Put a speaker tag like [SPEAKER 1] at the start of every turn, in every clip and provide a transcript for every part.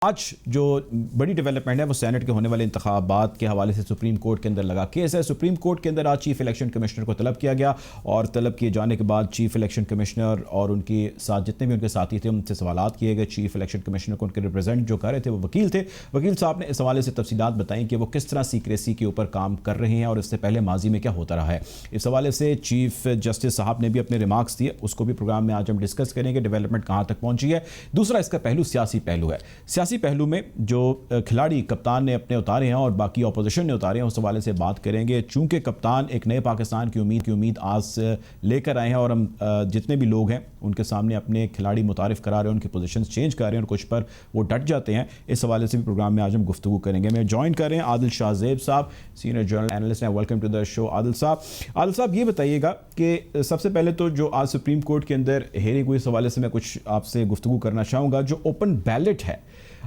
[SPEAKER 1] आज जो बड़ी डेवलपमेंट है वो सेनेट के होने वाले इंतखाबात के हवाले से सुप्रीम कोर्ट के अंदर लगा केस है। सुप्रीम कोर्ट के अंदर आज चीफ इलेक्शन कमिश्नर को तलब किया गया और तलब किए जाने के बाद चीफ इलेक्शन कमिश्नर और उनके साथ जितने भी उनके साथी थे उनसे सवालात किए गए। चीफ इलेक्शन कमिश्नर को उनके रिप्रेजेंट जो कर रहे थे वो वकील थे। वकील साहब ने इस हवाले से तफसीलात बताई कि वो किस तरह सीक्रेसी के ऊपर काम कर रहे हैं और इससे पहले माजी में क्या होता रहा है। इस हवाले से चीफ जस्टिस साहब ने भी अपने रिमार्क्स दिए, उसको भी प्रोग्राम में आज हम डिस्कस करेंगे। डेवलपमेंट कहाँ तक पहुंची है। दूसरा इसका पहलू सियासी पहलू है। सियासी पहलू में जो खिलाड़ी कप्तान ने अपने उतारे हैं और बाकी ऑपोजिशन ने उतारे हैं उस हवाले से बात करेंगे। चूंकि कप्तान एक नए पाकिस्तान की उम्मीद आज से लेकर आए हैं और हम जितने भी लोग हैं उनके सामने अपने खिलाड़ी मुतारिफ करा रहे हैं, उनकी पोजीशंस चेंज कर रहे हैं और कुछ पर वो डट जाते हैं। इस हवाले से भी प्रोग्राम में आज हम गुफ्तगू करेंगे। मैं ज्वाइन कर रहे हैं Adil Shahzeb sahab, senior journal analyst हैं। Welcome to the show Adil sahab. ये बताइएगा कि सबसे पहले तो जो आज सुप्रीम कोर्ट के अंदर हेयरिंग हुई इस हवाले से मैं कुछ आपसे गुफ्तगू करना चाहूँगा। जो ओपन बैलेट है,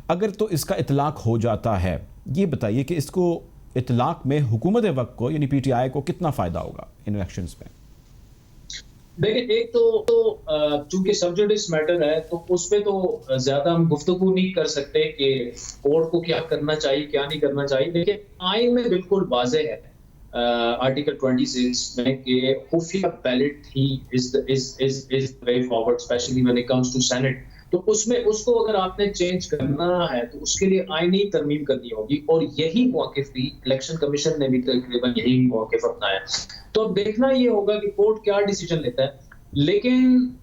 [SPEAKER 1] अगर तो इसका इतलाक हो जाता है, ये बताइए कि इसको इतलाक में हुकूमत वक्त को यानी पीटीआई को कितना फ़ायदा होगा इन इलेक्शंस में?
[SPEAKER 2] देखिए, एक तो चूंकि सबजुडिस मैटर है तो उस पे तो ज्यादा हम गुफ्तगू नहीं कर सकते कि कोर्ट को क्या करना चाहिए क्या नहीं करना चाहिए। देखिए, आइन में बिल्कुल वाज़ेह है आर्टिकल 26 में कि खुफिया बैलेट ही is way forward, specially when it comes to senate. तो उसमें उसको अगर आपने चेंज करना है तो उसके लिए आईनी तरमीम करनी होगी और यही मौक़िफ़ भी इलेक्शन कमीशन ने भी तकरीबन यही मौक़िफ़ अपनाया। तो अब देखना ये होगा कि कोर्ट क्या डिसीजन लेता है। लेकिन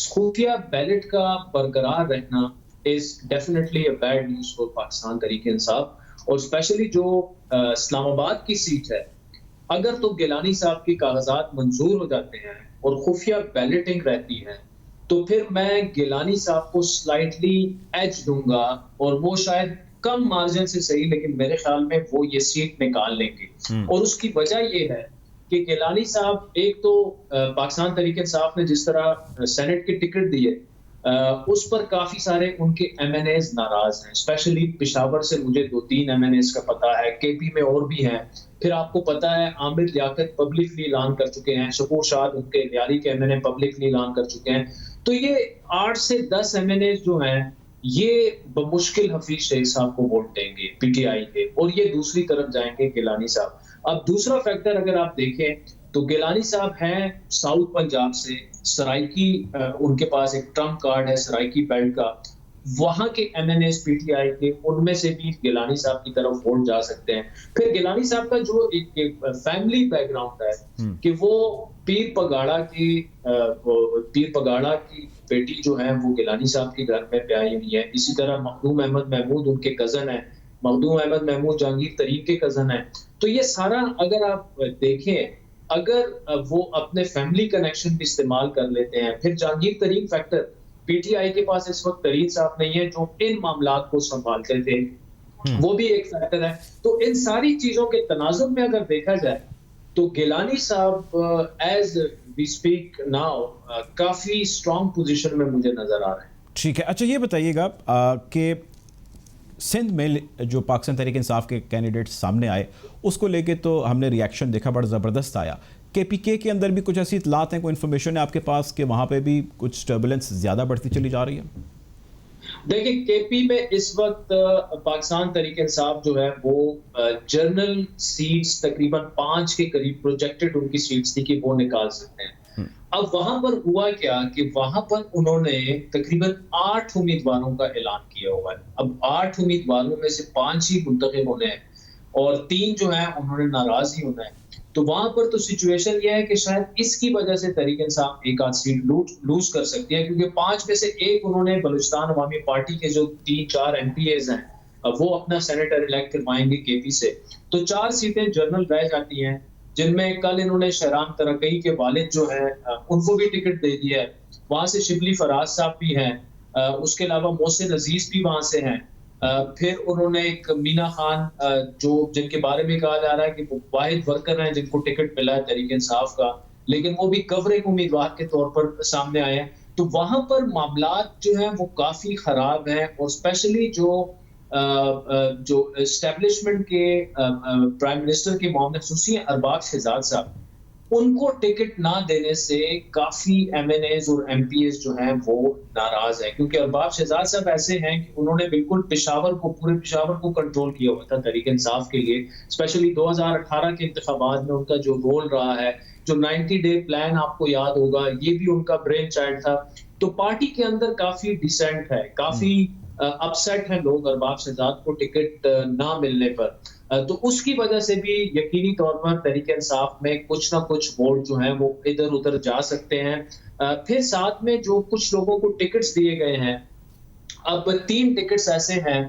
[SPEAKER 2] खुफिया बैलेट का बरकरार रहना is definitely a bad news for Pakistan Tehreek Insaf. और स्पेशली जो इस्लामाबाद की सीट है, अगर तो गिलानी साहब के कागजात मंजूर हो जाते हैं और खुफिया बैलेटिंग रहती है तो फिर मैं गिलानी साहब को स्लाइटली एज दूंगा और वो शायद कम मार्जिन से सही, लेकिन मेरे ख्याल में वो ये सीट निकाल लेंगे। और उसकी वजह ये है कि गिलानी साहब एक तो पाकिस्तान तहरीक इंसाफ ने जिस तरह सेनेट के टिकट दिए उस पर काफी सारे उनके एमएनएज नाराज हैं। स्पेशली पिशावर से मुझे 2-3 एमएनएज का पता है, केपी में और भी हैं। फिर आपको पता है आमिर लियाकत पब्लिकली ऐलान कर चुके हैं, शकूर शाद उनके लियारी के एमएनए पब्लिकली ऐलान कर चुके हैं। तो ये 8 से 10 एमएनएज जो हैं ये बमुश्किल हफीज शेख साहब को वोट देंगे पीटीआई के, और ये दूसरी तरफ जाएंगे गिलानी साहब। अब दूसरा फैक्टर अगर आप देखें तो गिलानी साहब हैं साउथ पंजाब से, सराइकी उनके पास एक ट्रम्प कार्ड है सराइकी बेल्ट का। वहां के एमएनएस पीटीआई के उनमें से भी गिलानी साहब की तरफ वोट जा सकते हैं। फिर गिलानी साहब का जो एक फैमिली बैकग्राउंड है कि वो पीर पगाड़ा की बेटी जो है वो गिलानी साहब के घर में ब्याही हुई है। इसी तरह मखदूम अहमद महमूद उनके कजन है, मखदूम अहमद महमूद जहांगीर तरीन के कजन है। तो ये सारा अगर आप देखें, अगर वो अपने फैमिली कनेक्शन भी इस्तेमाल कर लेते हैं, फिर जहांगीर तरीन फैक्टर, पीटीआई के पास इस वक्त तरीन साहब नहीं है जो इन मामलात को संभालते थे, वो भी एक फैक्टर है। तो इन सारी चीजों के तनाजुर में अगर देखा जाए तो गिलानी साहब एज वी स्पीक नाउ काफी स्ट्रॉन्ग पोजीशन में मुझे नजर आ रहे हैं।
[SPEAKER 1] ठीक है, अच्छा ये बताइएगा कि सिंध में जो पाकिस्तान तहरीक इंसाफ के कैंडिडेट सामने आए उसको लेके तो हमने रिएक्शन देखा, बड़ा ज़बरदस्त आया। केपीके के अंदर भी कुछ ऐसी इतलात हैं, कोई इन्फॉर्मेशन है आपके पास कि वहाँ पे भी कुछ टर्बुलेंस ज़्यादा बढ़ती चली जा रही है?
[SPEAKER 2] देखिए, केपी में इस वक्त पाकिस्तान तहरीक इंसाफ जो है वो जनरल सीट्स तकरीबन 5 के करीब प्रोजेक्टेड उनकी सीट्स थी कि वो निकाल सकते हैं। अब वहां पर हुआ क्या कि वहां पर उन्होंने तकरीबन 8 उम्मीदवारों का ऐलान किया हुआ है। अब 8 उम्मीदवारों में से 5 ही मुंतखब होने हैं और 3 जो है उन्होंने नाराज ही होना है। तो वहां पर तो सिचुएशन यह है कि शायद इसकी वजह से तहरीक इंसाफ एक आध सीट लूज कर सकती है, क्योंकि 5 में से एक उन्होंने बलूचिस्तान अवामी पार्टी के जो 3-4 एमपीएज हैं वो अपना सेनेटर इलेक्ट करवाएंगे केपी से। तो 4 सीटें जनरल रह जाती हैं, जिनमें कल इन्होंने शहरान तरक्की के वालिद जो है उनको भी टिकट दे दिया है। वहां से शिबली फराज साहब भी हैं, उसके अलावा मोहसिन अजीज भी वहां से हैं। फिर उन्होंने एक मीना खान जो जिनके बारे में कहा जा रहा है कि वो वाहिद वर्कर हैं जिनको टिकट मिला है तहरीक इंसाफ का, लेकिन वो भी कवरेज उम्मीदवार के तौर पर सामने आए हैं। तो वहां पर मामलात जो हैं वो काफी खराब हैं और स्पेशली जो एस्टेब्लिशमेंट के प्राइम मिनिस्टर के मामले खसूसी अरबाज शहजाद साहब, उनको टिकट ना देने से काफी एमएनएज और एमपीएस जो हैं वो नाराज हैं, क्योंकि अरबाब शहजाद साहब ऐसे हैं कि उन्होंने बिल्कुल पूरे पेशावर को कंट्रोल किया हुआ था तहरीक इंसाफ के लिए। स्पेशली 2018 के इंतखाबात में उनका जो रोल रहा है, जो 90 डे प्लान आपको याद होगा, ये भी उनका ब्रेन चाइल्ड था। तो पार्टी के अंदर काफी डिसेंट है, काफी अपसेट है लोग अरबाब शहजाद को टिकट ना मिलने पर। तो उसकी वजह से भी यकीनी तौर पर तहरीक इंसाफ में कुछ ना कुछ वोट जो हैं वो इधर उधर जा सकते हैं। फिर साथ में जो कुछ लोगों को टिकट्स दिए गए हैं, अब 3 टिकट्स ऐसे हैं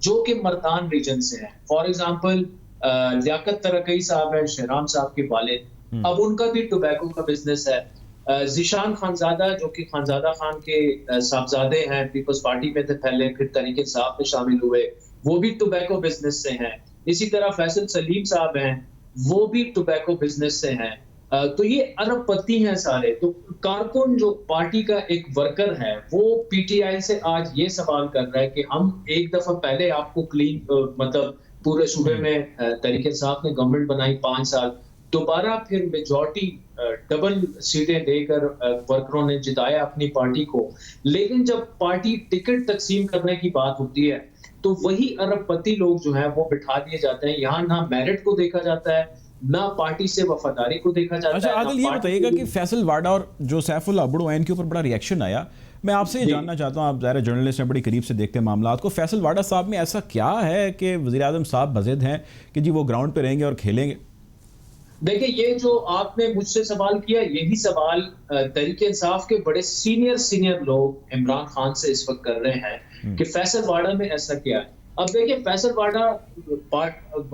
[SPEAKER 2] जो कि मर्दान रीजन से हैं। फॉर एग्जांपल लियाकत तरकई साहब है, शहराम साहब के वालिद, अब उनका भी टोबैको का बिजनेस है। ज़ीशान खानजादा जो कि खानजादा खान के साहबजादे हैं, पीपल्स पार्टी में थे पहले, फिर तहरीक इंसाफ में शामिल हुए, वो भी टोबैको बिजनेस से हैं। इसी तरह फैसल सलीम साहब हैं, वो भी टोबैको बिजनेस से हैं। तो ये अरबपति हैं सारे। तो कारकुन जो पार्टी का एक वर्कर है, वो पीटीआई से आज ये सवाल कर रहा है कि हम एक दफा पहले आपको क्लीन मतलब पूरे सूबे में तहरीक इंसाफ ने गवर्नमेंट बनाई 5 साल, दोबारा फिर मेजॉरिटी डबल सीटें देकर वर्करों ने जिताया अपनी पार्टी को। लेकिन जब पार्टी टिकट तकसीम करने की बात होती है तो वही अरबपति लोग जो हैं वो बिठा दिए जाते हैं। यहाँ ना मेरिट को देखा जाता है, ना पार्टी से वफादारी को देखा जाता
[SPEAKER 1] अच्छा
[SPEAKER 2] है।
[SPEAKER 1] आदिल, ये बताइएगा कि फैसल वाडा और जो सैफुल अबड़ो हैं, इनके ऊपर बड़ा रिएक्शन आया। मैं आपसे ये जानना चाहता हूँ, आप ज़ाहिर जर्नलिस्ट हैं, बड़ी करीब से देखते हैं मामलात को। फैसल वाडा साहब में ऐसा क्या है कि वज़ीर आज़म साहब बज़िद हैं कि जी वो ग्राउंड पे रहेंगे और खेलेंगे?
[SPEAKER 2] देखिए, ये जो आपने मुझसे सवाल किया, यही सवाल तहरीक इंसाफ के बड़े सीनियर लोग इमरान खान से इस वक्त कर रहे हैं कि फैसल वाडा में ऐसा क्या है। अब देखिए, फैसल वाडा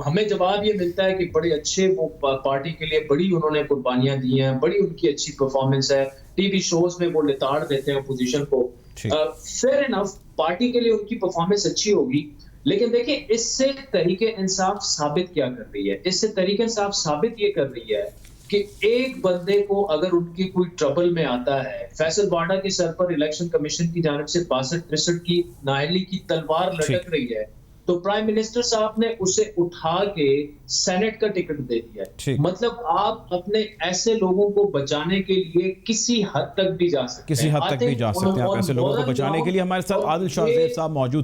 [SPEAKER 2] हमें जवाब ये मिलता है कि बड़े अच्छे वो पार्टी के लिए बड़ी उन्होंने कुर्बानियां दी हैं, बड़ी उनकी अच्छी परफॉर्मेंस है, टीवी शोज में वो लिताड़ देते हैं अपोजिशन को। फेयर इनफ, पार्टी के लिए उनकी परफॉर्मेंस अच्छी होगी, लेकिन देखिए इससे तहरीक इंसाफ साबित क्या कर रही है? इससे तहरीक इंसाफ साबित ये कर रही है कि एक बंदे को अगर उनकी कोई ट्रबल में आता है, फैसल वाडा के सर पर इलेक्शन कमीशन की जानिब से 62-63 की नाअहली की तलवार लटक रही है, तो प्राइम मिनिस्टर साहब ने उसे उठा के सेनेट का टिकट दे दिया। मतलब आप अपने ऐसे लोगों को बचाने के लिए किसी हद तक भी जा सकते हैं।
[SPEAKER 1] किसी हद तक भी जा सकते हैं आप ऐसे लोगों को बचाने के लिए। हमारे साथ आदिल शाहज़ेब साहब मौजूद